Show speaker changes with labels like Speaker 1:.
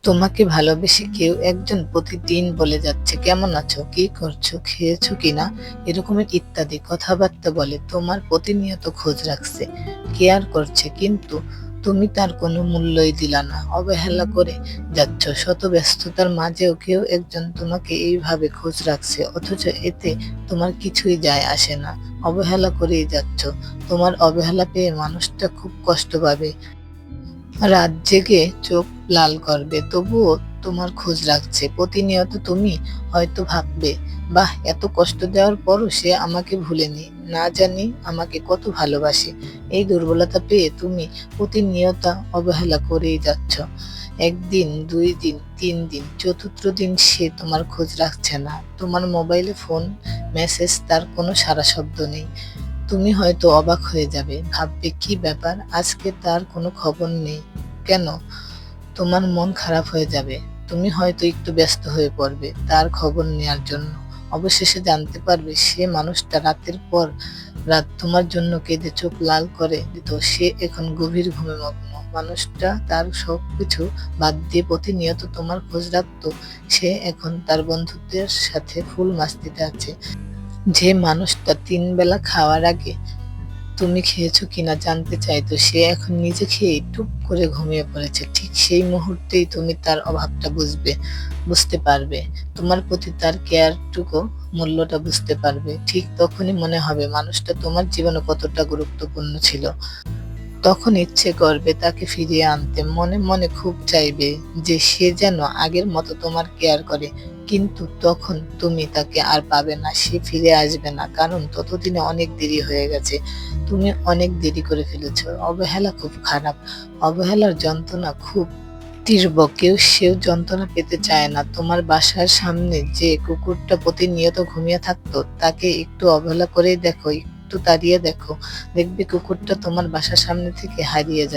Speaker 1: তোমাকে ভালোবেসে কেউ একজন প্রতিদিন বলে যাচ্ছে কেমন আছো, কি করছো, খেয়েছো কিনা, এরকমের ইত্যাদি কথাবার্তা বলে তোমার প্রতিনিয়ত খোঁজ রাখছে, কেয়ার করছে, কিন্তু তুমি তার কোনো মূল্যই দিলা না, অবহেলা করে যাচ্ছ। শত ব্যস্ততার মাঝেও কেউ একজন তোমাকে এইভাবে খোঁজ রাখছে, অথচ এতে তোমার কিছুই যায় আসে না, অবহেলা করেই যাচ্ছ। তোমার অবহেলা পেয়ে মানুষটা খুব কষ্ট পাবে, রাত জেগে চোখ লাল করবে, তবুও তোমার খোঁজ রাখছে প্রতিনিয়ত। তুমি হয়তো ভাববে, বাহ, এত কষ্ট দেওয়ার পরও সে আমাকে ভুলেনি, না জানি আমাকে কত ভালোবাসে। এই দুর্বলতা পেয়ে তুমি প্রতিনিয়ত অবহেলা করেই যাচ্ছ। একদিন, 2 দিন, 3 দিন, চতুর্থ দিন সে তোমার খোঁজ রাখছে না। তোমার মোবাইলে ফোন, মেসেজ, তার কোনো সাড়া শব্দ নেই। তুমি হয়তো অবাক হয়ে যাবে, ভাববে কি ব্যাপার, আজকে তার কোনো খবর নেই কেন। তোমার মন খারাপ হয়ে যাবে, তুমি হয়তো একটু ব্যস্ত হয়ে পড়বে তার খবর নেয়ার জন্য। অবশেষে জানতে পারবে সে মানুষটা রাতের পর রাত তোমার জন্য কেঁদে চোখ লাল করে দিত, সে এখন গভীর ঘুমে মগ্ন। মানুষটা তার সবকিছু বাদ দিয়ে প্রতিনিয়ত তোমার খোঁজ রাখতো, সে এখন তার বন্ধুদের সাথে ফুল মাস্তিতে আছে। যে মানুষটা 3 বেলা খাওয়ার আগে তুমি খেয়েছো কিনা জানতে চাইতো, সে এখন নিজে খেয়ে টুপ করে ঘুমিয়ে পড়েছে। ঠিক সেই মুহূর্তেই তুমি তার অভাবটা বুঝতে পারবে, তোমার প্রতি তার কেয়ারটুকু মূল্যটা বুঝতে পারবে। ঠিক তখনই মনে হবে মানুষটা তোমার জীবনে কতটা গুরুত্বপূর্ণ ছিল। তখন ইচ্ছে করবে তাকে ফিরিয়ে আনতে, মনে মনে খুব চাইবে যে সে যেন আগের মতো তোমার কেয়ার করে। কিন্তু তখন তুমি তাকে আর পাবে না, সে ফিরে আসবে না, কারণ ততদিনে অনেক দেরি হয়ে গেছে। তুমি অনেক দেরি করে ফেলেছ। অবহেলা খুব খারাপ, অবহেলার যন্ত্রণা খুব তীব্র, সেও যন্ত্রণা পেতে চায় না। তোমার বাসার সামনে যে কুকুরটা প্রতিনিয়ত ঘুমিয়ে থাকতো, তাকে একটু অবহেলা করেই দেখো, একটু তাড়িয়ে দেখো, দেখবে কুকুরটা তোমার বাসার সামনে থেকে হারিয়ে যাবে।